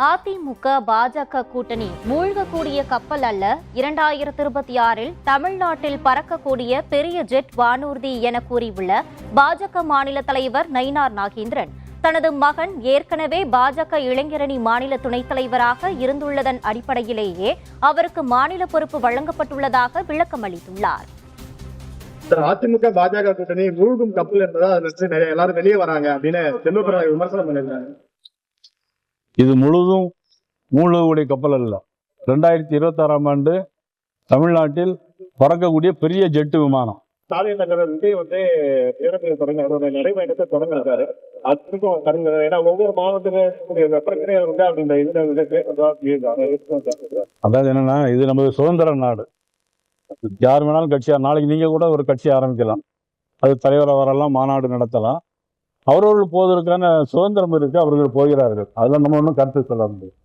அதிமுக பாஜக கூட்டணி மூழ்கக்கூடிய கப்பல் அல்ல. 2026 தமிழ்நாட்டில் பறக்கக்கூடிய பெரிய ஜெட் வானூர்தி என கூறியுள்ள பாஜக மாநில தலைவர் நயினார் நாகேந்திரன் தனது மகன் ஏற்கனவே பாஜக இளைஞரணி மாநில துணைத் தலைவராக இருந்துள்ளதன் அடிப்படையிலேயே அவருக்கு மாநில பொறுப்பு வழங்கப்பட்டுள்ளதாக விளக்கம் அளித்துள்ளார். அதிமுக பாஜக கூட்டணி மூழ்கும் கப்பல் என்பதா எல்லாரும் வெளியே வராங்க அப்படின்னு செல்வ விமர்சனம் பண்ணிருக்காங்க. இது முழுதும் மூழ்கக்கூடிய கப்பல் அல்ல. 2026 ஆண்டு தமிழ்நாட்டில் பறக்கக்கூடிய பெரிய ஜெட்டு விமானம். ஸ்டாலின் நகர் விஜய் பேரத்தில் தொடங்க அவருடைய நடைபயணத்தை தொடங்கிருக்காரு. அதுக்கும் கடந்த ஏன்னா ஒவ்வொரு மாவட்டத்திலும் பிரச்சனைகள் உண்டு அப்படின்ற அதாவது என்னன்னா, இது நமது சுதந்திர நாடு. யார் வேணாலும் கட்சியா, நாளைக்கு நீங்க கூட ஒரு கட்சி ஆரம்பிக்கலாம், அது தலைவராக வரலாம், மாநாடு நடத்தலாம். அவர்கள் போவதற்கான சுதந்திரம் இருக்கு, அவர்கள் போகிறார்கள். அதெல்லாம் நம்ம ஒன்றும் கருத்து சொல்ல முடியும்.